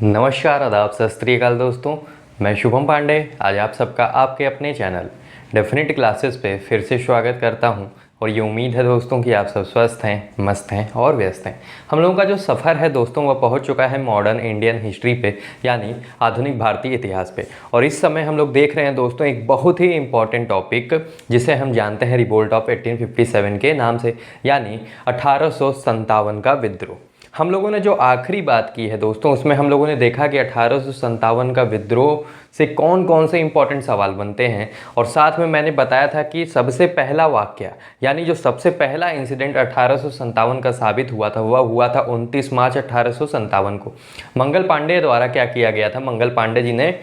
नमस्कार, आदाब, सत श्री अकाल दोस्तों। मैं शुभम पांडे आज आप सबका आपके अपने चैनल डेफिनेट क्लासेस पे फिर से स्वागत करता हूं और ये उम्मीद है दोस्तों कि आप सब स्वस्थ हैं, मस्त हैं और व्यस्त हैं। हम लोगों का जो सफ़र है दोस्तों वह पहुंच चुका है मॉडर्न इंडियन हिस्ट्री पे, यानी आधुनिक भारतीय इतिहास पे। और इस समय हम लोग देख रहे हैं दोस्तों एक बहुत ही इंपॉर्टेंट टॉपिक जिसे हम जानते हैं रिवोल्ट ऑफ 1857 के नाम से, यानी 1857 का विद्रोह। हम लोगों ने जो आखिरी बात की है दोस्तों उसमें हम लोगों ने देखा कि 1857 का विद्रोह से कौन कौन से इंपॉर्टेंट सवाल बनते हैं, और साथ में मैंने बताया था कि सबसे पहला वाक़या यानी जो सबसे पहला इंसिडेंट 1857 का साबित हुआ था वह हुआ था 29 मार्च 1857 को। मंगल पांडे द्वारा क्या किया गया था, मंगल पांडे जी ने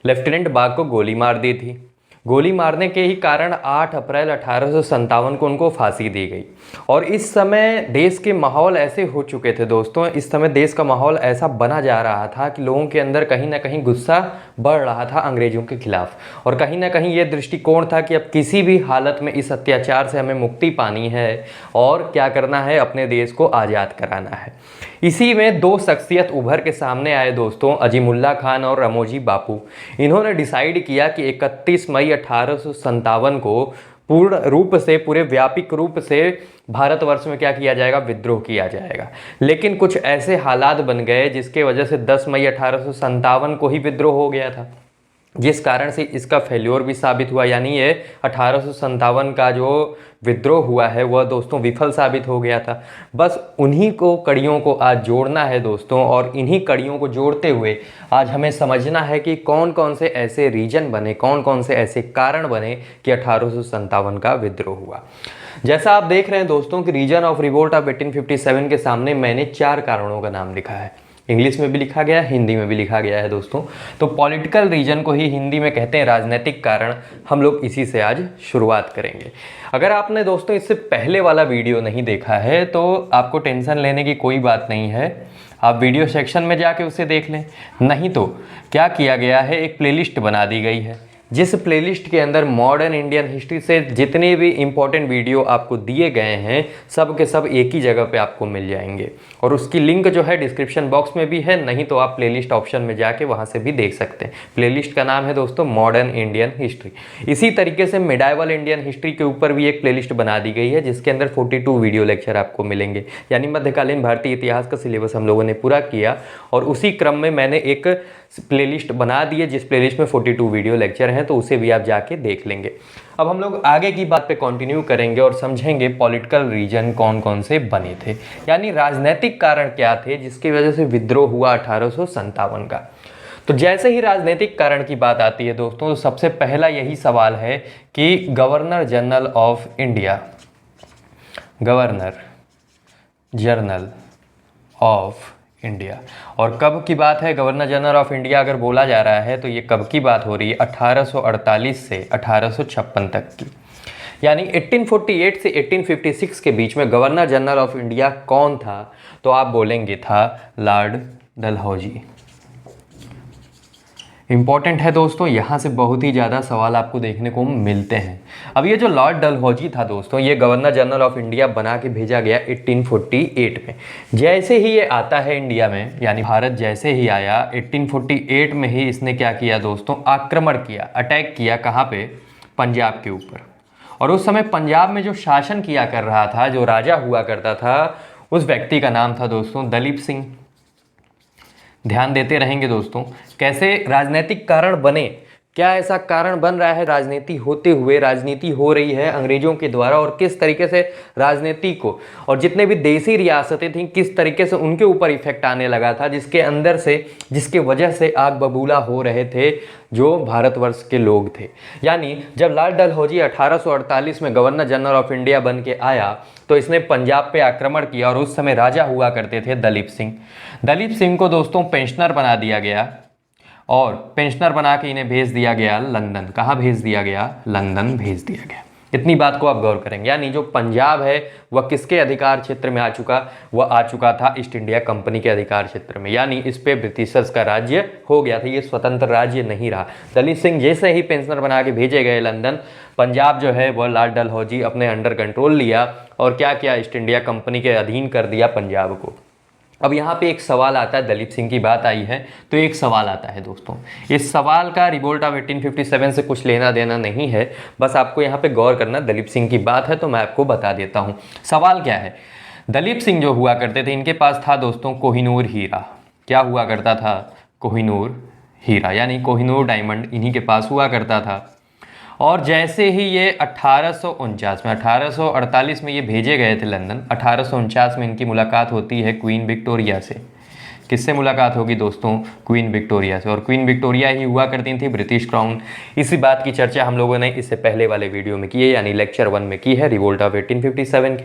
लेफ्टिनेंट बाग को गोली मार दी थी। गोली मारने के ही कारण 8 अप्रैल 1857 को उनको फांसी दी गई। और इस समय देश के माहौल ऐसे हो चुके थे दोस्तों, इस समय देश का माहौल ऐसा बना जा रहा था कि लोगों के अंदर कहीं ना कहीं गुस्सा बढ़ रहा था अंग्रेज़ों के खिलाफ, और कहीं ना कहीं ये दृष्टिकोण था कि अब किसी भी हालत में इस अत्याचार से हमें मुक्ति पानी है और क्या करना है, अपने देश को आज़ाद कराना है। इसी में दो शख्सियत उभर के सामने आए दोस्तों, अजीमुल्ला खान और रमोजी बापू। इन्होंने डिसाइड किया कि 31 मई 1857 को पूर्ण रूप से, पूरे व्यापक रूप से भारतवर्ष में क्या किया जाएगा, विद्रोह किया जाएगा। लेकिन कुछ ऐसे हालात बन गए जिसके वजह से 10 मई 1857 को ही विद्रोह हो गया था, जिस कारण से इसका फेल्योर भी साबित हुआ। यानी ये 1857 का जो विद्रोह हुआ है वह दोस्तों विफल साबित हो गया था। बस उन्हीं को कड़ियों को आज जोड़ना है दोस्तों, और इन्हीं कड़ियों को जोड़ते हुए आज हमें समझना है कि कौन कौन से ऐसे रीजन बने, कौन कौन से ऐसे कारण बने कि 1857 का विद्रोह हुआ। जैसा आप देख रहे हैं दोस्तों कि रीजन ऑफ रिवोल्ट ऑफ 1857 के सामने मैंने 4 कारणों का नाम लिखा है। इंग्लिश में भी लिखा गया है, हिंदी में भी लिखा गया है दोस्तों। तो पॉलिटिकल रीजन को ही हिंदी में कहते हैं राजनीतिक कारण। हम लोग इसी से आज शुरुआत करेंगे। अगर आपने दोस्तों इससे पहले वाला वीडियो नहीं देखा है तो आपको टेंशन लेने की कोई बात नहीं है, आप वीडियो सेक्शन में जाके उसे देख लें। नहीं तो क्या किया गया है, एक प्लेलिस्ट बना दी गई है जिस प्लेलिस्ट के अंदर मॉडर्न इंडियन हिस्ट्री से जितने भी इम्पोर्टेंट वीडियो आपको दिए गए हैं सब के सब एक ही जगह पे आपको मिल जाएंगे, और उसकी लिंक जो है डिस्क्रिप्शन बॉक्स में भी है, नहीं तो आप प्लेलिस्ट ऑप्शन में जाके वहाँ से भी देख सकते हैं। प्लेलिस्ट का नाम है दोस्तों मॉडर्न इंडियन हिस्ट्री। इसी तरीके से मिडाइवल इंडियन हिस्ट्री के ऊपर भी एक प्लेलिस्ट बना दी गई है जिसके अंदर 42 वीडियो लेक्चर आपको मिलेंगे, यानी मध्यकालीन भारतीय इतिहास का सिलेबस हम लोगों ने पूरा किया, और उसी क्रम में मैंने एक प्लेलिस्ट बना दी है जिस प्लेलिस्ट में 42 वीडियो लेक्चर हैं, तो उसे भी आप जाके देख लेंगे। अब हम लोग आगे की बात पे कंटिन्यू करेंगे और समझेंगे पॉलिटिकल रीजन कौन कौन से बने थे, यानी राजनीतिक कारण क्या थे जिसकी वजह से विद्रोह हुआ 1857 का। तो जैसे ही राजनीतिक कारण की बात आती है दोस्तों तो सबसे पहला यही सवाल है कि governor general of India, governor general of India, और कब की बात है, गवर्नर जनरल ऑफ इंडिया अगर बोला जा रहा है तो ये कब की बात हो रही है, 1848 से 1856 तक की। यानी 1848 से 1856 के बीच में गवर्नर जनरल ऑफ इंडिया कौन था, तो आप बोलेंगे था लॉर्ड डलहौजी। इंपॉर्टेंट है दोस्तों, यहाँ से बहुत ही ज़्यादा सवाल आपको देखने को मिलते हैं। अब ये जो लॉर्ड डलहौजी था दोस्तों, ये गवर्नर जनरल ऑफ इंडिया बना के भेजा गया 1848 में। जैसे ही ये आता है इंडिया में, यानी भारत जैसे ही आया 1848 में ही इसने क्या किया दोस्तों, आक्रमण किया, अटैक किया। कहाँ पे, पंजाब के ऊपर। और उस समय पंजाब में जो शासन किया कर रहा था, जो राजा हुआ करता था, उस व्यक्ति का नाम था दोस्तों दलीप सिंह। ध्यान देते रहेंगे दोस्तों कैसे राजनीतिक कारण बने, क्या ऐसा कारण बन रहा है राजनीति होते हुए, राजनीति हो रही है अंग्रेजों के द्वारा, और किस तरीके से राजनीति को और जितने भी देसी रियासतें थीं किस तरीके से उनके ऊपर इफेक्ट आने लगा था, जिसके अंदर से, जिसके वजह से आग बबूला हो रहे थे जो भारतवर्ष के लोग थे। यानी जब लॉर्ड डलहौजी 1848 में गवर्नर जनरल ऑफ इंडिया बन के आया तो इसने पंजाब पे आक्रमण किया, और उस समय राजा हुआ करते थे दलीप सिंह। दलीप सिंह को दोस्तों पेंशनर बना दिया गया, और पेंशनर बना के इन्हें भेज दिया गया लंदन। कहाँ भेज दिया गया, लंदन भेज दिया गया। इतनी बात को आप गौर करेंगे, यानी जो पंजाब है वह किसके अधिकार क्षेत्र में आ चुका, वह आ चुका था ईस्ट इंडिया कंपनी के अधिकार क्षेत्र में, यानी इस पे ब्रिटिशर्स का राज्य हो गया था, ये स्वतंत्र राज्य नहीं रहा। दलीप सिंह जैसे ही पेंशनर बना के भेजे गए लंदन, पंजाब जो है वह लॉर्ड डलहौजी अपने अंडर कंट्रोल लिया और क्या किया, ईस्ट इंडिया कंपनी के अधीन कर दिया पंजाब को। अब यहाँ पे एक सवाल आता है, दलीप सिंह की बात आई है तो एक सवाल आता है दोस्तों। इस सवाल का रिवोल्ट ऑफ 1857 से कुछ लेना देना नहीं है, बस आपको यहाँ पे गौर करना, दलीप सिंह की बात है तो मैं आपको बता देता हूँ। सवाल क्या है, दलीप सिंह जो हुआ करते थे, इनके पास था दोस्तों कोहिनूर हीरा। क्या हुआ करता था? कोहिनूर हीरा, यानी कोहिनूर डायमंड इन्हीं के पास हुआ करता था। और जैसे ही ये 1848 में ये भेजे गए थे लंदन, 1849 में इनकी मुलाकात होती है क्वीन विक्टोरिया से। किससे मुलाकात होगी दोस्तों? क्वीन विक्टोरिया से। और क्वीन विक्टोरिया ही हुआ करती थी ब्रिटिश क्राउन। इसी बात की चर्चा हम लोगों ने इससे पहले वाले वीडियो में की है, यानी लेक्चर 1 में की है, रिवोल्ट ऑफ 1857 की।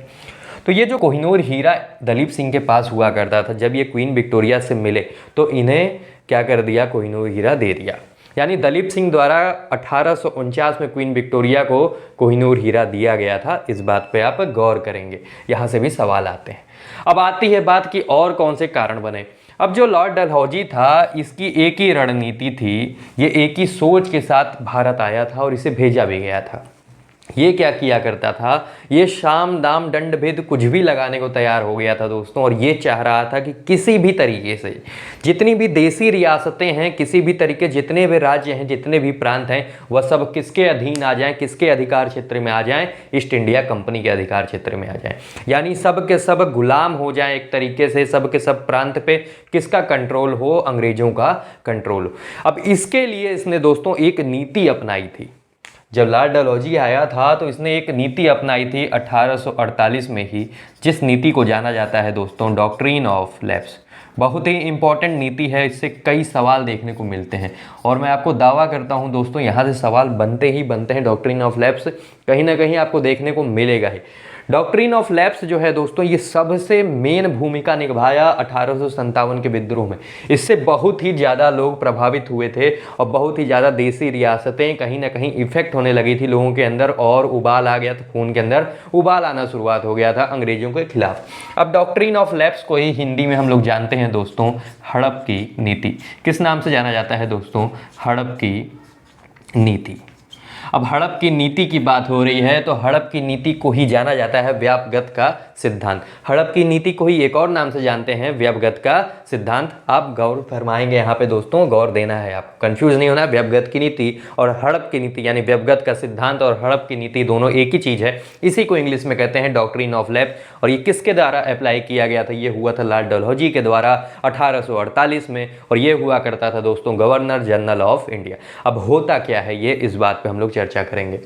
तो ये जो कोहिनूर हीरा दलीप सिंह के पास हुआ करता था, जब ये क्वीन विक्टोरिया से मिले तो इन्हें क्या कर दिया? कोहिनूर हीरा दे दिया। यानी दलीप सिंह द्वारा 1849 में क्वीन विक्टोरिया को कोहिनूर हीरा दिया गया था। इस बात पे आप गौर करेंगे, यहाँ से भी सवाल आते हैं। अब आती है बात कि और कौन से कारण बने। अब जो लॉर्ड डलहौजी था, इसकी एक ही रणनीति थी, ये एक ही सोच के साथ भारत आया था और इसे भेजा भी गया था। ये क्या किया करता था? ये शाम दाम दंड भेद कुछ भी लगाने को तैयार हो गया था दोस्तों, और ये चाह रहा था कि किसी भी तरीके से जितनी भी देसी रियासतें हैं, किसी भी तरीके जितने भी राज्य हैं, जितने भी प्रांत हैं, वह सब किसके अधीन आ जाएं, किसके अधिकार क्षेत्र में आ जाएं? ईस्ट इंडिया कंपनी के अधिकार क्षेत्र में आ जाएं। यानी सब के सब गुलाम हो जाएं एक तरीके से, सब के सब प्रांत पे किसका कंट्रोल हो? अंग्रेजों का कंट्रोल हो। अब इसके लिए इसने दोस्तों एक नीति अपनाई थी। जब लॉर्ड डलहौजी आया था तो इसने एक नीति अपनाई थी 1848 में ही, जिस नीति को जाना जाता है दोस्तों डॉक्ट्रिन ऑफ लैप्स। बहुत ही इंपॉर्टेंट नीति है, इससे कई सवाल देखने को मिलते हैं और मैं आपको दावा करता हूं दोस्तों, यहाँ से सवाल बनते ही बनते हैं। डॉक्ट्रिन ऑफ लैप्स कहीं ना कहीं आपको देखने को मिलेगा ही। डॉक्ट्रिन ऑफ लैप्स जो है दोस्तों, ये सबसे मेन भूमिका निभाया 1857 के विद्रोह में। इससे बहुत ही ज़्यादा लोग प्रभावित हुए थे और बहुत ही ज़्यादा देसी रियासतें कहीं ना कहीं इफेक्ट होने लगी थी लोगों के अंदर, और उबाल आ गया था, खून के अंदर उबाल आना शुरुआत हो गया था अंग्रेजों के खिलाफ। अब डॉक्ट्रिन ऑफ लैप्स को ही हिंदी में हम लोग जानते हैं दोस्तों हड़प की नीति। किस नाम से जाना जाता है दोस्तों? हड़प की नीति। अब हड़प की नीति की बात हो रही है तो हड़प की नीति को ही जाना जाता है व्यापगत का सिद्धांत। हड़प की नीति को ही एक और नाम से जानते हैं व्यापगत का सिद्धांत। आप गौर फरमाएंगे यहाँ पे दोस्तों, गौर देना है, आप कंफ्यूज नहीं होना। व्यापगत की नीति और हड़प की नीति, यानी व्यापगत का सिद्धांत और हड़प की नीति दोनों एक ही चीज़ है। इसी को इंग्लिश में कहते हैं डॉक्ट्रिन ऑफ लैप्स। और ये किसके द्वारा अप्लाई किया गया था? ये हुआ था लॉर्ड डलहौजी के द्वारा 1848 में, और ये हुआ करता था दोस्तों गवर्नर जनरल ऑफ इंडिया। अब होता क्या है ये, इस बात पे हम लोग चर्चा करेंगे।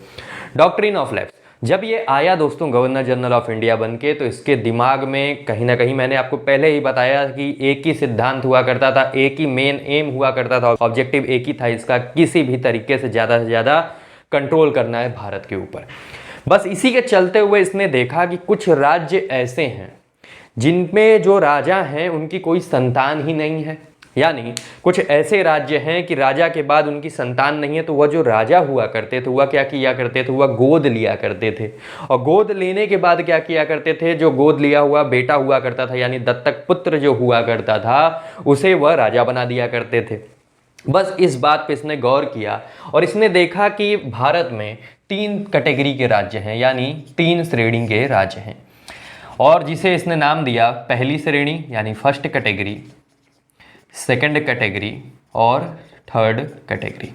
डॉक्ट्रिन ऑफ लैप्स जब ये आया दोस्तों गवर्नर जनरल ऑफ इंडिया बन के, तो इसके दिमाग में कहीं ना कहीं, मैंने आपको पहले ही बताया कि एक ही सिद्धांत हुआ करता था, एक ही मेन एम हुआ करता था, ऑब्जेक्टिव एक ही था इसका, किसी भी तरीके से ज़्यादा कंट्रोल करना है भारत के ऊपर। बस इसी के चलते हुए इसने देखा कि कुछ राज्य ऐसे हैं जिनमें जो राजा हैं उनकी कोई संतान ही नहीं है। यानी कुछ ऐसे राज्य हैं कि राजा के बाद उनकी संतान नहीं है, तो वह जो राजा हुआ करते थे वह क्या किया करते थे? वह गोद लिया करते थे। और गोद लेने के बाद क्या किया करते थे? जो गोद लिया हुआ बेटा हुआ करता था, यानी दत्तक पुत्र जो हुआ करता था, उसे वह राजा बना दिया करते थे। बस इस बात पे इसने गौर किया और इसने देखा कि भारत में 3 कैटेगरी के राज्य हैं, यानी 3 श्रेणी के राज्य हैं, और जिसे इसने नाम दिया पहली श्रेणी यानी फर्स्ट कैटेगरी, सेकंड कैटेगरी और थर्ड कैटेगरी।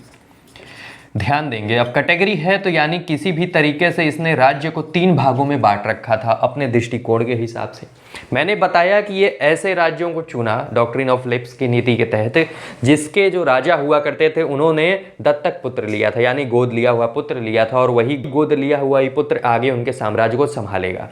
ध्यान देंगे, अब कैटेगरी है तो यानी किसी भी तरीके से इसने राज्य को 3 भागों में बांट रखा था अपने दृष्टिकोण के हिसाब से। मैंने बताया कि ये ऐसे राज्यों को चुना डॉक्ट्रिन ऑफ लैप्स की नीति के तहत जिसके जो राजा हुआ करते थे उन्होंने दत्तक पुत्र लिया था, यानी गोद लिया हुआ पुत्र लिया था, और वही गोद लिया हुआ ही पुत्र आगे उनके साम्राज्य को संभालेगा।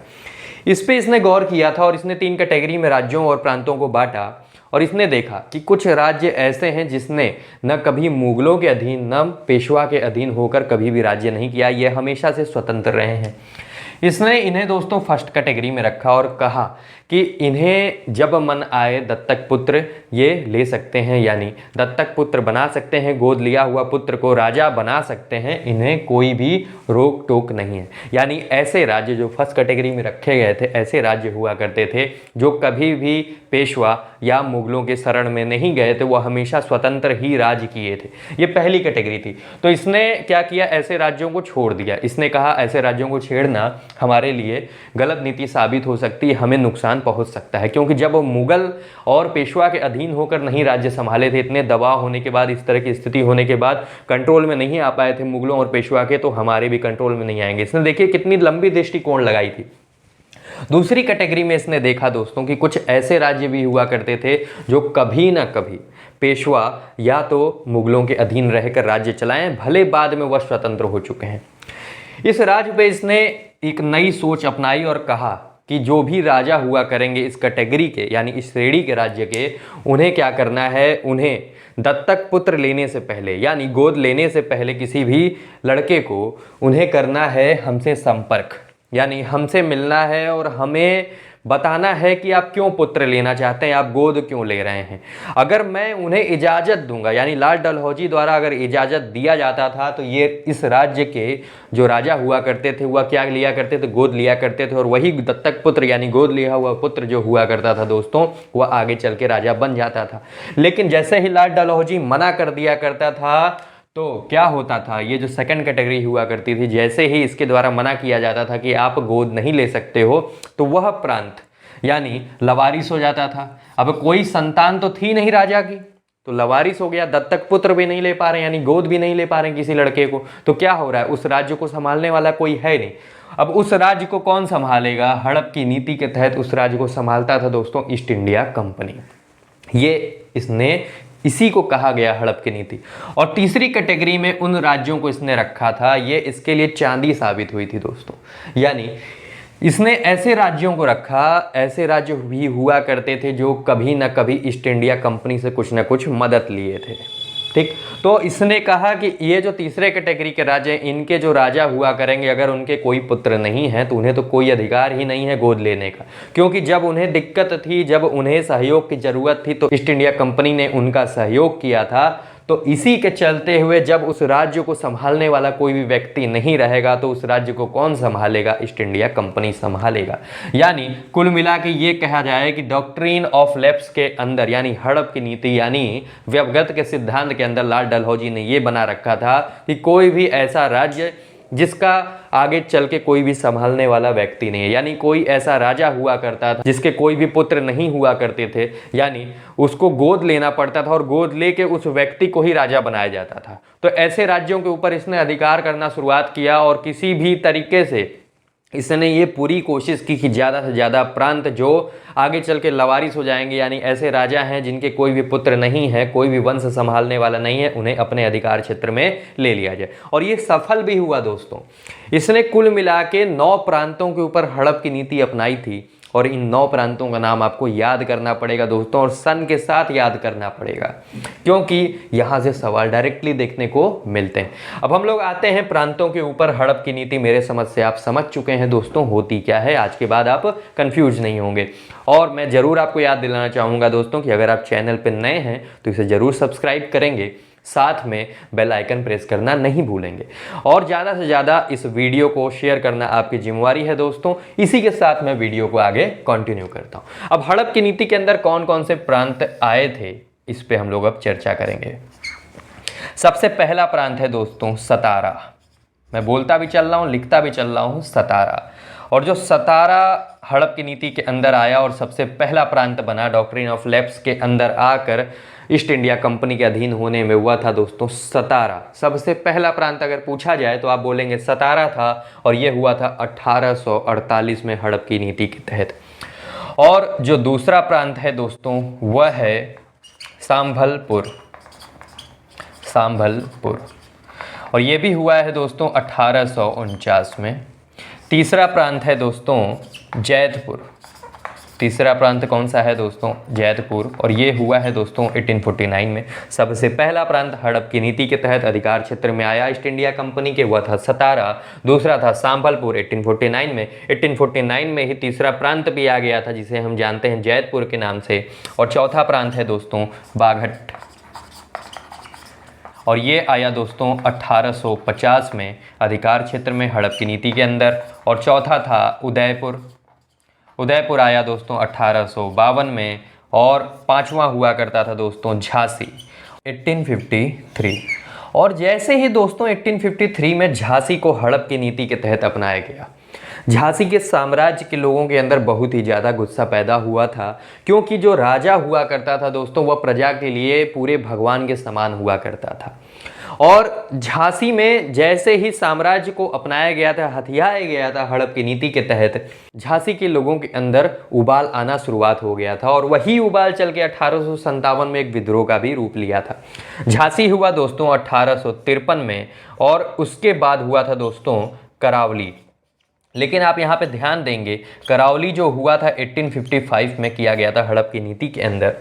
इस पे इसने गौर किया था और इसने 3 कैटेगरी में राज्यों और प्रांतों को बांटा। और इसने देखा कि कुछ राज्य ऐसे हैं जिसने न कभी मुगलों के अधीन न पेशवा के अधीन होकर कभी भी राज्य नहीं किया, ये हमेशा से स्वतंत्र रहे हैं। इसने इन्हें दोस्तों फर्स्ट कैटेगरी में रखा और कहा कि इन्हें जब मन आए दत्तक पुत्र ये ले सकते हैं, यानी दत्तक पुत्र बना सकते हैं, गोद लिया हुआ पुत्र को राजा बना सकते हैं, इन्हें कोई भी रोक टोक नहीं है। यानी ऐसे राज्य जो फर्स्ट कैटेगरी में रखे गए थे, ऐसे राज्य हुआ करते थे जो कभी भी पेशवा या मुगलों के शरण में नहीं गए थे, वो हमेशा स्वतंत्र ही राज किए थे। ये पहली कैटेगरी थी। तो इसने क्या किया? ऐसे राज्यों को छोड़ दिया। इसने कहा ऐसे राज्यों को छेड़ना हमारे लिए गलत नीति साबित हो सकती है, हमें नुकसान पहुंच सकता है। क्योंकि जब मुगल और पेशवा के अधीन होकर नहीं राज्य संभाले थे, इतने दबाव होने के बाद, इस तरह की स्थिति होने के बाद कंट्रोल में नहीं आ पाए थे मुगलों और पेशवा के, तो हमारे भी कंट्रोल में नहीं आएंगे। इसने देखिए कितनी लंबी दृष्टिकोण लगाई थी। दूसरी कैटेगरी में इसने देखा दोस्तों कि कुछ ऐसे राज्य भी हुआ करते थे जो कभी ना कभी पेशवा या तो मुगलों के अधीन रहकर राज्य चलाएं, भले बाद में वह स्वतंत्र हो चुके हैं। इस राज्य पे इसने एक नई सोच अपनाई और कहा कि जो भी राजा हुआ करेंगे इस कैटेगरी के, यानी इस श्रेणी के राज्य के, उन्हें क्या करना है, उन्हें दत्तक पुत्र लेने से पहले, यानी गोद लेने से पहले किसी भी लड़के को, उन्हें करना है हमसे संपर्क, यानी हमसे मिलना है और हमें बताना है कि आप क्यों पुत्र लेना चाहते हैं, आप गोद क्यों ले रहे हैं। अगर मैं उन्हें इजाज़त दूंगा, यानी लाल डलहौजी द्वारा अगर इजाज़त दिया जाता था, तो ये इस राज्य के जो राजा हुआ करते थे वह क्या लिया करते थे, गोद लिया करते थे। और वही दत्तक पुत्र यानी गोद लिया हुआ पुत्र जो हुआ करता था दोस्तों, वह आगे चल के राजा बन जाता था। लेकिन जैसे ही लाल डलहौजी मना कर दिया करता था, तो क्या होता था, ये जो सेकंड कैटेगरी हुआ करती थी, जैसे ही इसके द्वारा मना किया जाता था कि आप गोद नहीं ले सकते हो, तो वह प्रांत यानी लवारिस हो जाता था। अब कोई संतान तो थी नहीं राजा की, तो लवारिस हो गया, दत्तक पुत्र भी नहीं ले पा रहे, यानी गोद भी नहीं ले पा रहे किसी लड़के को। तो क्या हो रहा है, उस राज्य को संभालने वाला कोई है नहीं। अब उस राज्य को कौन संभालेगा, हड़प की नीति के तहत उस राज्य को संभालता था दोस्तों ईस्ट इंडिया कंपनी। इसी को कहा गया हड़प की नीति। और तीसरी कैटेगरी में उन राज्यों को इसने रखा था, ये इसके लिए चांदी साबित हुई थी दोस्तों। यानी इसने ऐसे राज्यों को रखा, ऐसे राज्य भी हुआ करते थे जो कभी ना कभी ईस्ट इंडिया कंपनी से कुछ ना कुछ मदद लिए थे। ठीक, तो इसने कहा कि ये जो तीसरे कैटेगरी के राज्य हैं, इनके जो राजा हुआ करेंगे, अगर उनके कोई पुत्र नहीं है तो उन्हें तो कोई अधिकार ही नहीं है गोद लेने का। क्योंकि जब उन्हें दिक्कत थी, जब उन्हें सहयोग की जरूरत थी, तो ईस्ट इंडिया कंपनी ने उनका सहयोग किया था। तो इसी के चलते हुए जब उस राज्य को संभालने वाला कोई भी व्यक्ति नहीं रहेगा, तो उस राज्य को कौन संभालेगा, ईस्ट इंडिया कंपनी संभालेगा। यानी कुल मिला के ये कहा जाए कि डॉक्ट्रिन ऑफ लैप्स के अंदर, यानी हड़प की नीति यानी व्यवगत के सिद्धांत के अंदर लाल डलहौजी ने ये बना रखा था कि कोई भी ऐसा राज्य जिसका आगे चल के कोई भी संभालने वाला व्यक्ति नहीं है, यानी कोई ऐसा राजा हुआ करता था जिसके कोई भी पुत्र नहीं हुआ करते थे, यानी उसको गोद लेना पड़ता था और गोद लेके उस व्यक्ति को ही राजा बनाया जाता था। तो ऐसे राज्यों के ऊपर इसने अधिकार करना शुरुआत किया और किसी भी तरीके से इसने ये पूरी कोशिश की कि ज़्यादा से ज़्यादा प्रांत जो आगे चल के लवारिस हो जाएंगे, यानी ऐसे राजा हैं जिनके कोई भी पुत्र नहीं है, कोई भी वंश संभालने वाला नहीं है, उन्हें अपने अधिकार क्षेत्र में ले लिया जाए। और ये सफल भी हुआ दोस्तों। इसने कुल मिला के 9 प्रांतों के ऊपर हड़प की नीति अपनाई थी और इन 9 प्रांतों का नाम आपको याद करना पड़ेगा दोस्तों, और सन के साथ याद करना पड़ेगा, क्योंकि यहाँ से सवाल डायरेक्टली देखने को मिलते हैं। अब हम लोग आते हैं प्रांतों के ऊपर हड़प की नीति। मेरे समझ से आप समझ चुके हैं दोस्तों होती क्या है, आज के बाद आप कंफ्यूज नहीं होंगे। और मैं ज़रूर आपको याद दिलाना चाहूँगा दोस्तों कि अगर आप चैनल पर नए हैं तो इसे ज़रूर सब्सक्राइब करेंगे, साथ में बेल आइकन प्रेस करना नहीं भूलेंगे, और ज़्यादा से ज़्यादा इस वीडियो को शेयर करना आपकी जिम्मेवारी है दोस्तों। इसी के साथ मैं वीडियो को आगे कंटिन्यू करता हूँ। अब हड़प की नीति के अंदर कौन कौन से प्रांत आए थे, इस पे हम लोग अब चर्चा करेंगे। सबसे पहला प्रांत है दोस्तों सतारा। मैं बोलता भी चल रहा हूँ, लिखता भी चल रहा हूँ, सतारा। और जो सतारा हड़प की नीति के अंदर आया और सबसे पहला प्रांत बना, डॉक्ट्रिन ऑफ लैप्स के अंदर आकर ईस्ट इंडिया कंपनी के अधीन होने में, हुआ था दोस्तों सतारा। सबसे पहला प्रांत अगर पूछा जाए तो आप बोलेंगे सतारा था, और यह हुआ था 1848 में हड़प की नीति के तहत। और जो दूसरा प्रांत है दोस्तों वह है संभलपुर। संभलपुर, और ये भी हुआ है दोस्तों 1849 में। तीसरा प्रांत है दोस्तों जैतपुर। तीसरा प्रांत कौन सा है दोस्तों, जैतपुर, और ये हुआ है दोस्तों 1849 में। सबसे पहला प्रांत हड़प की नीति के तहत अधिकार क्षेत्र में आया ईस्ट इंडिया कंपनी के, वह था सतारा। दूसरा था संभलपुर 1849 में। 1849 में ही तीसरा प्रांत भी आ गया था जिसे हम जानते हैं जैतपुर के नाम से। और चौथा प्रांत है दोस्तों बाघट, और ये आया दोस्तों 1850 में अधिकार क्षेत्र में हड़प की नीति के अंदर। और चौथा था उदयपुर। उदयपुर आया दोस्तों 1852 में। और पांचवा हुआ करता था दोस्तों झांसी 1853। और जैसे ही दोस्तों 1853 में झांसी को हड़प की नीति के तहत अपनाया गया, झांसी के साम्राज्य के लोगों के अंदर बहुत ही ज़्यादा गुस्सा पैदा हुआ था, क्योंकि जो राजा हुआ करता था दोस्तों वह प्रजा के लिए पूरे भगवान के समान हुआ करता था। और झांसी में जैसे ही साम्राज्य को अपनाया गया था, हथियाया गया था हड़प की नीति के तहत, झांसी के लोगों के अंदर उबाल आना शुरुआत हो गया था। और वही उबाल चल के 1857 में एक विद्रोह का भी रूप लिया था। झांसी हुआ दोस्तों 1853 में, और उसके बाद हुआ था दोस्तों करावली। लेकिन आप यहाँ पे ध्यान देंगे, करावली जो हुआ था 1855 में किया गया था हड़प की नीति के अंदर।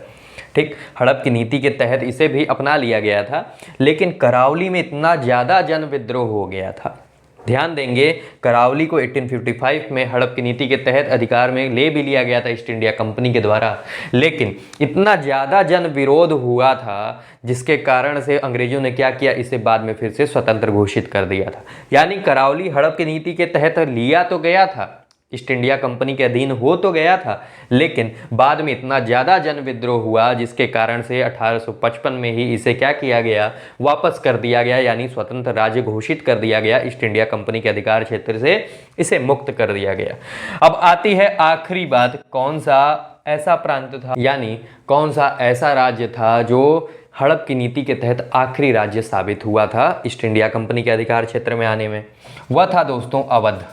ठीक, हड़प की नीति के तहत इसे भी अपना लिया गया था, लेकिन करावली में इतना ज़्यादा जन विद्रोह हो गया था। ध्यान देंगे, करावली को 1855 में हड़प की नीति के तहत अधिकार में ले भी लिया गया था ईस्ट इंडिया कंपनी के द्वारा, लेकिन इतना ज़्यादा जन विरोध हुआ था जिसके कारण से अंग्रेजों ने क्या किया, इसे बाद में फिर से स्वतंत्र घोषित कर दिया था। यानी करावली हड़प की नीति के तहत लिया तो गया था, ईस्ट इंडिया कंपनी के अधीन हो तो गया था, लेकिन बाद में इतना ज़्यादा जन विद्रोह हुआ जिसके कारण से 1855 में ही इसे क्या किया गया, वापस कर दिया गया, यानी स्वतंत्र राज्य घोषित कर दिया गया। ईस्ट इंडिया कंपनी के अधिकार क्षेत्र से इसे मुक्त कर दिया गया। अब आती है आखिरी बात, कौन सा ऐसा प्रांत था, यानी कौन सा ऐसा राज्य था जो हड़प की नीति के तहत आखिरी राज्य साबित हुआ था ईस्ट इंडिया कंपनी के अधिकार क्षेत्र में आने में। वह था दोस्तों अवध।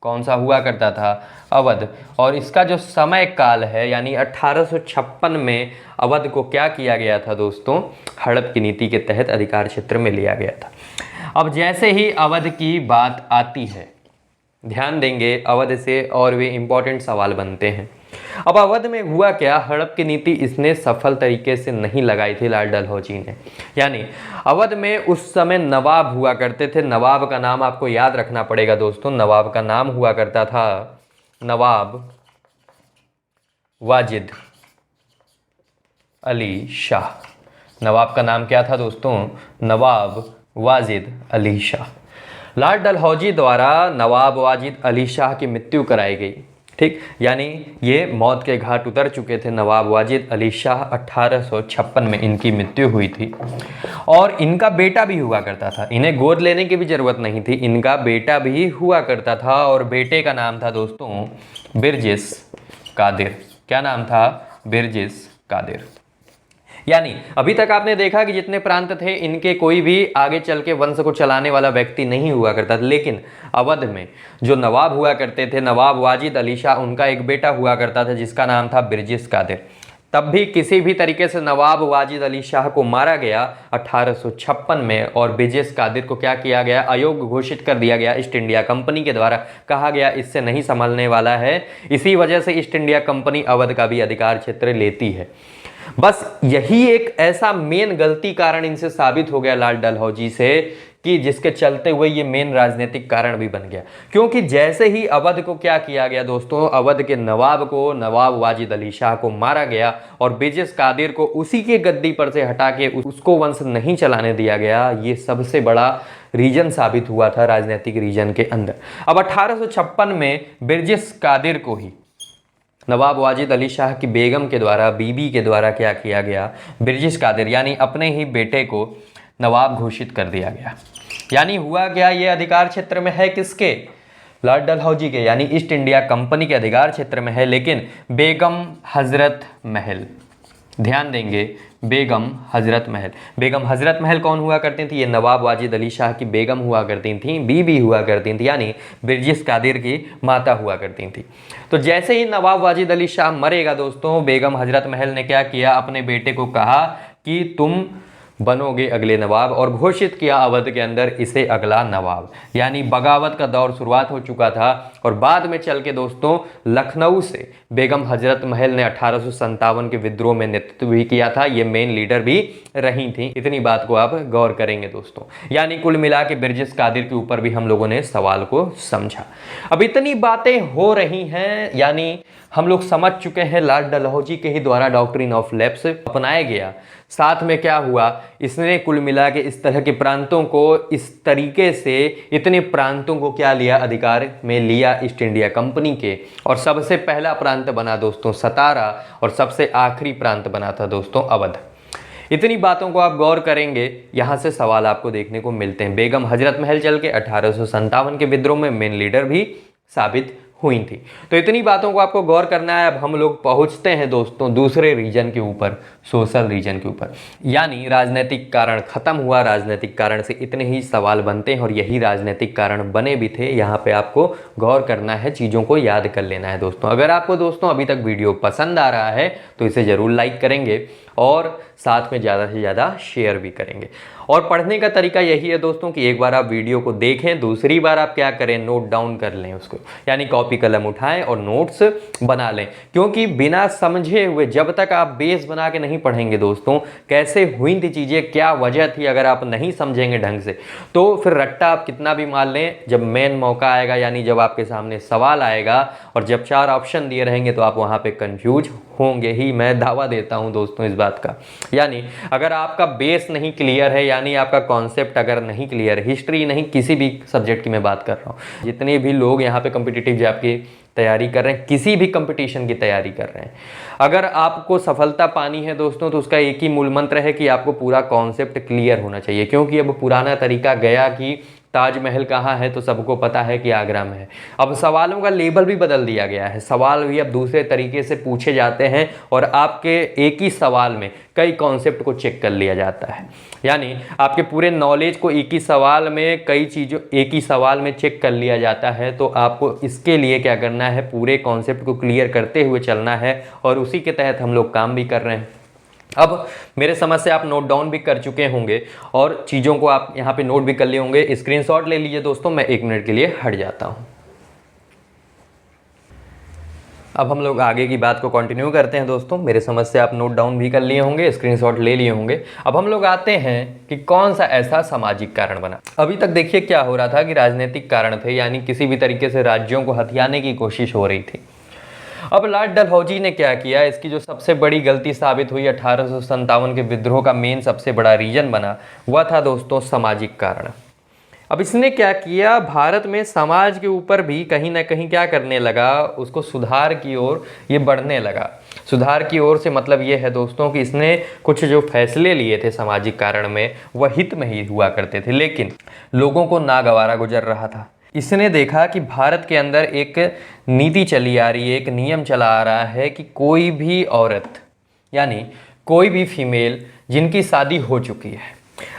कौन सा हुआ करता था, अवध। और इसका जो समय काल है, यानी 1856 में अवध को क्या किया गया था दोस्तों, हड़प की नीति के तहत अधिकार क्षेत्र में लिया गया था। अब जैसे ही अवध की बात आती है, ध्यान देंगे अवध से और भी इम्पोर्टेंट सवाल बनते हैं। अब अवध में हुआ क्या, हड़प की नीति इसने सफल तरीके से नहीं लगाई थी लाल डलहौजी ने। यानी अवध में उस समय नवाब हुआ करते थे। नवाब का नाम आपको याद रखना पड़ेगा दोस्तों, नवाब का नाम हुआ करता था नवाब वाजिद अली शाह। नवाब का नाम क्या था दोस्तों, नवाब वाजिद अली शाह। लाल डलहौजी द्वारा नवाब वाजिद अली शाह की मृत्यु कराई गई। ठीक, यानी ये मौत के घाट उतर चुके थे नवाब वाजिद अली शाह। 1856 में इनकी मृत्यु हुई थी। और इनका बेटा भी हुआ करता था, इन्हें गोद लेने की भी जरूरत नहीं थी, इनका बेटा भी हुआ करता था, और बेटे का नाम था दोस्तों बिरजिस कादिर। क्या नाम था, बिरजिस कादिर। यानी अभी तक आपने देखा कि जितने प्रांत थे इनके कोई भी आगे चल के वंश को चलाने वाला व्यक्ति नहीं हुआ करता था, लेकिन अवध में जो नवाब हुआ करते थे, नवाब वाजिद अली शाह, उनका एक बेटा हुआ करता था जिसका नाम था बिरजिस कादिर। तब भी किसी भी तरीके से नवाब वाजिद अली शाह को मारा गया 1856 में, और बिरजिस कादिर को क्या किया गया, अयोग्य घोषित कर दिया गया ईस्ट इंडिया कंपनी के द्वारा। कहा गया इससे नहीं संभलने वाला है, इसी वजह से ईस्ट इंडिया कंपनी अवध का भी अधिकार क्षेत्र लेती है। बस यही एक ऐसा मेन गलती कारण इनसे साबित हो गया लाल डलहौजी से, कि जिसके चलते हुए ये मेन राजनीतिक कारण भी बन गया। क्योंकि जैसे ही अवध को क्या किया गया दोस्तों, अवध के नवाब को, नवाब वाजिद अली शाह को मारा गया, और बिरजिस कादिर को उसी के गद्दी पर से हटा के उसको वंश नहीं चलाने दिया गया। ये सबसे बड़ा रीजन साबित हुआ था राजनीतिक रीजन के अंदर। अब 1856 में बिरजिस कादिर को ही नवाब वाजिद अली शाह की बेगम के द्वारा, बीबी के द्वारा क्या किया गया, बिरजिस कादिर यानी अपने ही बेटे को नवाब घोषित कर दिया गया। यानी हुआ क्या, ये अधिकार क्षेत्र में है किसके, लाल डलहौजी के, यानी ईस्ट इंडिया कंपनी के अधिकार क्षेत्र में है। लेकिन बेगम हजरत महल, ध्यान देंगे, बेगम हजरत महल। बेगम हजरत महल कौन हुआ करती थी, ये नवाब वाजिद अली शाह की बेगम हुआ करती थी, बीबी हुआ करती थी, यानी बिरजिस कादिर की माता हुआ करती थी। तो जैसे ही नवाब वाजिद अली शाह मरेगा दोस्तों, बेगम हजरत महल ने क्या किया, अपने बेटे को कहा कि तुम बनोगे अगले नवाब, और घोषित किया अवध के अंदर इसे अगला नवाब। यानी बगावत का दौर शुरुआत हो चुका था। और बाद में चल के दोस्तों लखनऊ से बेगम हजरत महल ने 1857 के विद्रोह में नेतृत्व भी किया था, ये मेन लीडर भी रही थी। इतनी बात को आप गौर करेंगे दोस्तों। यानी कुल मिला के बिरजिस कादिर के ऊपर भी हम लोगों ने सवाल को समझा। अब इतनी बातें हो रही हैं, यानी हम लोग समझ चुके हैं लाल डलहौजी के ही द्वारा डॉक्ट्रिन ऑफ लैप्स अपनाया गया। साथ में क्या हुआ, इसने कुल मिला के इस तरह के प्रांतों को, इस तरीके से इतने प्रांतों को क्या लिया, अधिकार में लिया ईस्ट इंडिया कंपनी के। और सबसे पहला प्रांत बना दोस्तों सतारा, और सबसे आखिरी प्रांत बना था दोस्तों अवध। इतनी बातों को आप गौर करेंगे, यहाँ से सवाल आपको देखने को मिलते हैं। बेगम हजरत महल चल के 1857 के विद्रोह में मेन लीडर भी साबित हुई थी। तो इतनी बातों को आपको गौर करना है। अब हम लोग पहुंचते हैं दोस्तों दूसरे रीजन के ऊपर, सोशल रीजन के ऊपर। यानी राजनीतिक कारण खत्म हुआ, राजनीतिक कारण से इतने ही सवाल बनते हैं और यही राजनीतिक कारण बने भी थे। यहाँ पे आपको गौर करना है, चीज़ों को याद कर लेना है दोस्तों। अगर आपको दोस्तों अभी तक वीडियो पसंद आ रहा है तो इसे ज़रूर लाइक करेंगे और साथ में ज़्यादा से ज़्यादा शेयर भी करेंगे। और पढ़ने का तरीका यही है दोस्तों कि एक बार आप वीडियो को देखें, दूसरी बार आप क्या करें, नोट डाउन कर लें उसको, यानी कॉपी कलम उठाएं और नोट्स बना लें। क्योंकि बिना समझे हुए जब तक आप बेस बना के नहीं पढ़ेंगे दोस्तों, कैसे हुई थी चीज़ें, क्या वजह थी, अगर आप नहीं समझेंगे ढंग से तो फिर रट्टा आप कितना भी मार लें, जब मेन मौका आएगा यानी जब आपके सामने सवाल आएगा और जब 4 ऑप्शन दिए रहेंगे तो आप वहाँ पे कंफ्यूज होंगे ही। मैं दावा देता हूँ दोस्तों इस बात का। यानी अगर आपका बेस नहीं क्लियर है, यानी आपका कॉन्सेप्ट अगर नहीं क्लियर है, हिस्ट्री नहीं किसी भी सब्जेक्ट की मैं बात कर रहा हूँ, जितने भी लोग यहाँ पे कॉम्पिटिटिव जॉब की तैयारी कर रहे हैं, किसी भी कंपटीशन की तैयारी कर रहे हैं, अगर आपको सफलता पानी है दोस्तों तो उसका एक ही मूल मंत्र है कि आपको पूरा कॉन्सेप्ट क्लियर होना चाहिए। क्योंकि अब पुराना तरीका गया कि ताजमहल कहाँ है तो सबको पता है कि आगरा में है। अब सवालों का लेवल भी बदल दिया गया है, सवाल भी अब दूसरे तरीके से पूछे जाते हैं और आपके एक ही सवाल में कई कॉन्सेप्ट को चेक कर लिया जाता है। यानी आपके पूरे नॉलेज को एक ही सवाल में, कई चीज़ों एक ही सवाल में चेक कर लिया जाता है। तो आपको इसके लिए क्या करना है, पूरे कॉन्सेप्ट को क्लियर करते हुए चलना है और उसी के तहत हम लोग काम भी कर रहे हैं। अब मेरे समझ से आप नोट डाउन भी कर चुके होंगे और चीज़ों को आप यहाँ पे नोट भी कर लिए होंगे। स्क्रीनशॉट ले लीजिए दोस्तों, मैं 1 मिनट के लिए हट जाता हूँ। अब हम लोग आगे की बात को कंटिन्यू करते हैं दोस्तों। मेरे समझ से आप नोट डाउन भी कर लिए होंगे, स्क्रीनशॉट ले लिए होंगे। अब हम लोग आते हैं कि कौन सा ऐसा सामाजिक कारण बना। अभी तक देखिए क्या हो रहा था कि राजनीतिक कारण थे, यानी किसी भी तरीके से राज्यों को हथियाने की कोशिश हो रही थी। अब लॉर्ड डलहौजी ने क्या किया, इसकी जो सबसे बड़ी गलती साबित हुई 1857 के विद्रोह का मेन सबसे बड़ा रीजन बना, वह था दोस्तों सामाजिक कारण। अब इसने क्या किया, भारत में समाज के ऊपर भी कहीं ना कहीं क्या करने लगा, उसको सुधार की ओर ये बढ़ने लगा। सुधार की ओर से मतलब ये है दोस्तों कि इसने कुछ जो फैसले लिए थे सामाजिक कारण में वह हित में ही हुआ करते थे, लेकिन लोगों को नागवारा गुजर रहा था। इसने देखा कि भारत के अंदर एक नीति चली आ रही है, एक नियम चला आ रहा है कि कोई भी औरत यानी कोई भी फीमेल जिनकी शादी हो चुकी है,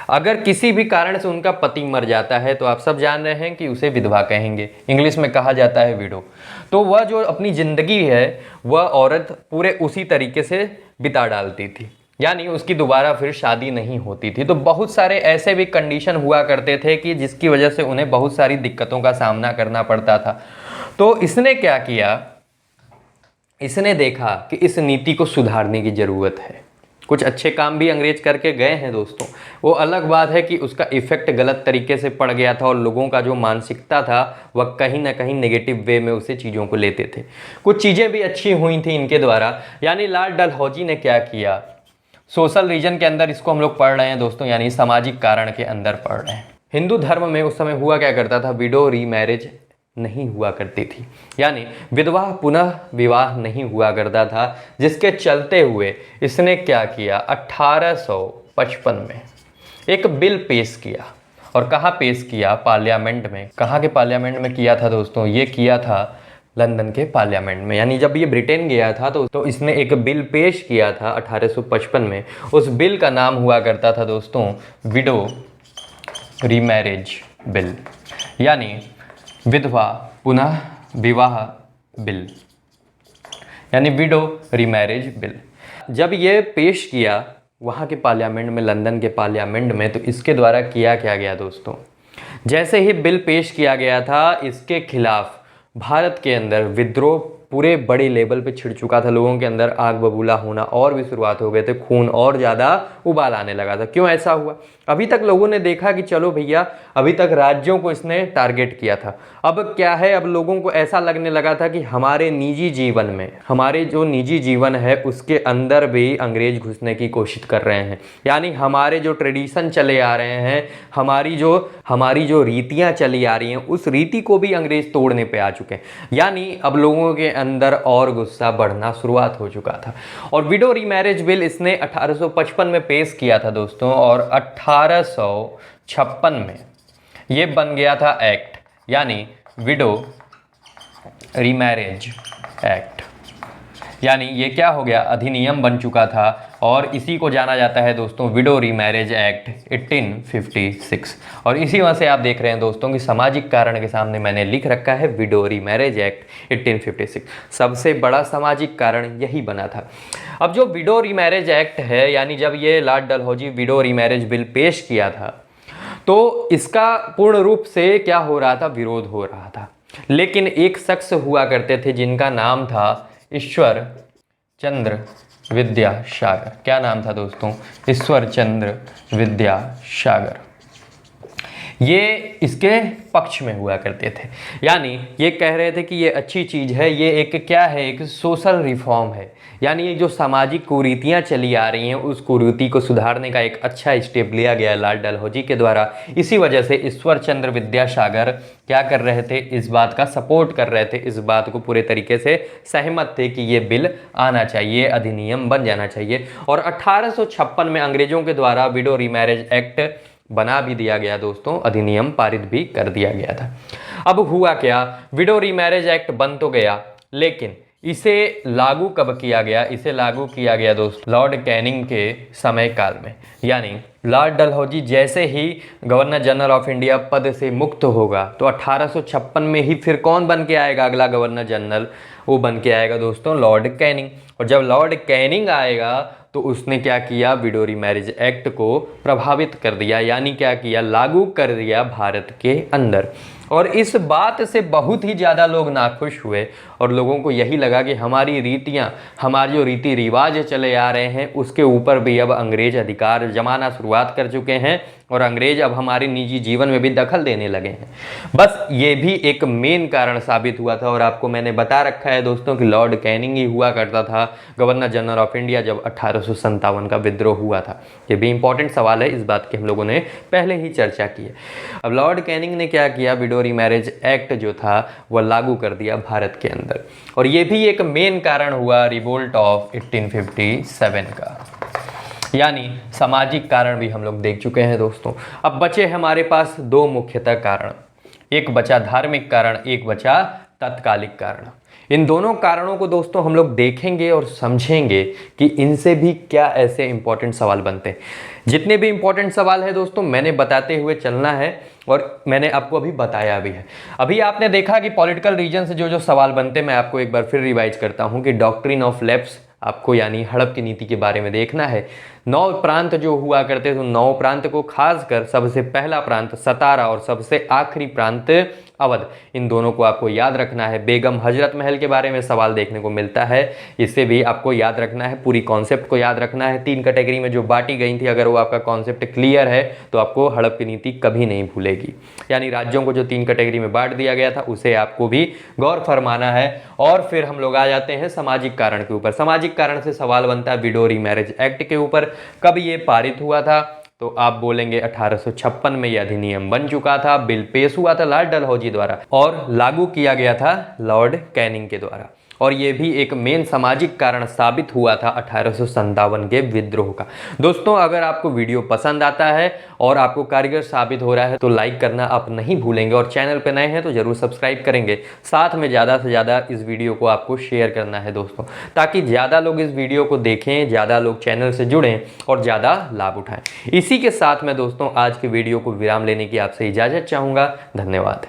अगर किसी भी कारण से उनका पति मर जाता है तो आप सब जान रहे हैं कि उसे विधवा कहेंगे, इंग्लिश में कहा जाता है विडो। तो वह जो अपनी ज़िंदगी है वह औरत पूरे उसी तरीके से बिता डालती थी, यानी उसकी दोबारा फिर शादी नहीं होती थी। तो बहुत सारे ऐसे भी कंडीशन हुआ करते थे कि जिसकी वजह से उन्हें बहुत सारी दिक्कतों का सामना करना पड़ता था। तो इसने क्या किया, इसने देखा कि इस नीति को सुधारने की ज़रूरत है। कुछ अच्छे काम भी अंग्रेज करके गए हैं दोस्तों, वो अलग बात है कि उसका इफ़ेक्ट गलत तरीके से पड़ गया था और लोगों का जो मानसिकता था वह कहीं ना कहीं नेगेटिव वे में उसे चीज़ों को लेते थे। कुछ चीज़ें भी अच्छी हुई थी इनके द्वारा। यानी लॉर्ड डलहौजी ने क्या किया, सोशल रीजन के अंदर इसको हम लोग पढ़ रहे हैं दोस्तों, यानी सामाजिक कारण के अंदर पढ़ रहे हैं। हिंदू धर्म में उस समय हुआ क्या करता था, विडो रीमैरिज नहीं हुआ करती थी, यानी विधवा पुनः विवाह नहीं हुआ करता था। जिसके चलते हुए इसने क्या किया, 1855 में एक बिल पेश किया। और कहाँ पेश किया, पार्लियामेंट में। कहाँ के पार्लियामेंट में किया था दोस्तों, ये किया था लंदन के पार्लियामेंट में। यानी जब ये ब्रिटेन गया था तो इसने एक बिल पेश किया था 1855 में। उस बिल का नाम हुआ करता था दोस्तों विडो रीमैरिज बिल, यानी विधवा पुनः विवाह बिल, यानी विडो रीमैरिज बिल। जब ये पेश किया वहाँ के पार्लियामेंट में, लंदन के पार्लियामेंट में, तो इसके द्वारा किया क्या गया दोस्तों, जैसे ही बिल पेश किया गया था इसके खिलाफ भारत के अंदर विद्रोह पूरे बड़े लेवल पे छिड़ चुका था। लोगों के अंदर आग बबूला होना और भी शुरुआत हो गए थे, खून और ज़्यादा उबाल आने लगा था। क्यों ऐसा हुआ, अभी तक लोगों ने देखा कि चलो भैया, अभी तक राज्यों को इसने टारगेट किया था। अब क्या है, अब लोगों को ऐसा लगने लगा था कि हमारे निजी जीवन में, हमारे जो निजी जीवन है उसके अंदर भी अंग्रेज घुसने की कोशिश कर रहे हैं। यानी हमारे जो ट्रेडिशन चले आ रहे हैं, हमारी जो रीतियाँ चली आ रही हैं, उस रीति को भी अंग्रेज तोड़ने पे आ चुके हैं। यानी अब लोगों के अंदर और गुस्सा बढ़ना शुरुआत हो चुका था। और विडो रीमैरिज बिल इसने 1855 में पेश किया था दोस्तों, और 1856 में ये बन गया था एक्ट, यानी विडो रीमैरिज एक्ट, यानी ये क्या हो गया, अधिनियम बन चुका था और इसी को जाना जाता है दोस्तों विडो रीमैरिज एक्ट 1856। और इसी वजह से आप देख रहे हैं दोस्तों कि सामाजिक कारण के सामने मैंने लिख रखा है विडो रीमैरिज एक्ट 1856। सबसे बड़ा सामाजिक कारण यही बना था। अब जो विडो रीमैरिज एक्ट है, यानी जब ये Lord Dalhousie window remarriage bill पेश किया था तो इसका पूर्ण रूप से क्या हो रहा था, विरोध हो रहा था। लेकिन एक शख्स हुआ करते थे जिनका नाम था ईश्वर चंद्र विद्यासागर। क्या नाम था दोस्तों, ईश्वर चंद्र विद्यासागर। ये इसके पक्ष में हुआ करते थे, यानी ये कह रहे थे कि ये अच्छी चीज़ है, ये एक क्या है, एक सोशल रिफॉर्म है, यानी ये जो सामाजिक कुरीतियाँ चली आ रही हैं उस कुरीति को सुधारने का एक अच्छा स्टेप लिया गया लॉर्ड डलहौजी के द्वारा। इसी वजह से ईश्वर चंद्र विद्यासागर क्या कर रहे थे, इस बात का सपोर्ट कर रहे थे, इस बात को पूरे तरीके से सहमत थे कि ये बिल आना चाहिए, अधिनियम बन जाना चाहिए। और 1856 में अंग्रेजों के द्वारा विडो रीमैरिज एक्ट बना भी दिया गया दोस्तों, अधिनियम पारित भी कर दिया गया था। अब हुआ क्या, विडो रीमैरिज एक्ट बन तो गया, लेकिन इसे लागू कब किया गया, इसे लागू किया गया दोस्तों लॉर्ड कैनिंग के समय काल में। यानी लॉर्ड डलहौजी जैसे ही गवर्नर जनरल ऑफ इंडिया पद से मुक्त होगा तो 1856 में ही फिर कौन बन के आएगा अगला गवर्नर जनरल, वो बन के आएगा दोस्तों लॉर्ड कैनिंग। और जब लॉर्ड कैनिंग आएगा तो उसने क्या किया, विडो रीमैरिज एक्ट को प्रभावित कर दिया, यानी क्या किया, लागू कर दिया भारत के अंदर। और इस बात से बहुत ही ज़्यादा लोग नाखुश हुए और लोगों को यही लगा कि हमारी रीतियाँ, हमारे जो रीति रिवाज चले आ रहे हैं उसके ऊपर भी अब अंग्रेज अधिकार जमाना शुरुआत कर चुके हैं और अंग्रेज अब हमारे निजी जीवन में भी दखल देने लगे हैं। बस ये भी एक मेन कारण साबित हुआ था। और आपको मैंने बता रखा है दोस्तों कि लॉर्ड कैनिंग ही हुआ करता था गवर्नर जनरल ऑफ इंडिया जब 1857 का विद्रोह हुआ था। ये भी इंपॉर्टेंट सवाल है, इस बात की हम लोगों ने पहले ही चर्चा की है। अब लॉर्ड कैनिंग ने क्या किया, विडो रीमैरिज एक्ट जो था वह लागू कर दिया भारत के अंदर। और ये भी एक मेन कारण हुआ रिवोल्ट ऑफ 1857 का, यानी सामाजिक कारण भी हम लोग देख चुके हैं दोस्तों। अब बचे हमारे पास दो मुख्यतः कारण, एक बचा धार्मिक कारण, एक बचा तात्कालिक कारण। इन दोनों कारणों को दोस्तों हम लोग देखेंगे और समझेंगे कि इनसे भी क्या ऐसे इंपॉर्टेंट सवाल बनते हैं। जितने भी इंपॉर्टेंट सवाल है दोस्तों मैंने बताते हुए चलना है और मैंने आपको अभी बताया भी है। अभी आपने देखा कि पॉलिटिकल रीजन से जो जो सवाल बनते हैं, मैं आपको एक बार फिर रिवाइज करता हूँ कि डॉक्ट्रिन ऑफ लैप्स आपको यानी हड़प की नीति के बारे में देखना है। 9 प्रांत जो हुआ करते तो 9 प्रांत को खासकर सबसे पहला प्रांत सतारा और सबसे आखिरी प्रांत अवध, इन दोनों को आपको याद रखना है। बेगम हजरत महल के बारे में सवाल देखने को मिलता है, इसे भी आपको याद रखना है। पूरी कॉन्सेप्ट को याद रखना है। 3 कैटेगरी में जो बांटी गई थी, अगर वो आपका कॉन्सेप्ट क्लियर है तो आपको हड़प की नीति कभी नहीं भूलेगी। यानी राज्यों को जो 3 कैटेगरी में बांट दिया गया था उसे आपको भी गौर फरमाना है। और फिर हम लोग आ जाते हैं सामाजिक कारण के ऊपर। सामाजिक कारण से सवाल बनता है विडो रीमैरिज एक्ट के ऊपर, कब ये पारित हुआ था, तो आप बोलेंगे 1856 में यह अधिनियम बन चुका था। बिल पेश हुआ था लॉर्ड डलहौजी द्वारा और लागू किया गया था लॉर्ड कैनिंग के द्वारा। और ये भी एक मेन सामाजिक कारण साबित हुआ था 1857 के विद्रोह का। दोस्तों अगर आपको वीडियो पसंद आता है और आपको कारगर साबित हो रहा है तो लाइक करना आप नहीं भूलेंगे और चैनल पर नए हैं तो जरूर सब्सक्राइब करेंगे। साथ में ज़्यादा से ज़्यादा इस वीडियो को आपको शेयर करना है दोस्तों, ताकि ज़्यादा लोग इस वीडियो को देखें, ज़्यादा लोग चैनल से जुड़ें और ज़्यादा लाभ उठाएँ। इसी के साथ मैं दोस्तों आज की वीडियो को विराम लेने की आपसे इजाज़त चाहूँगा। धन्यवाद।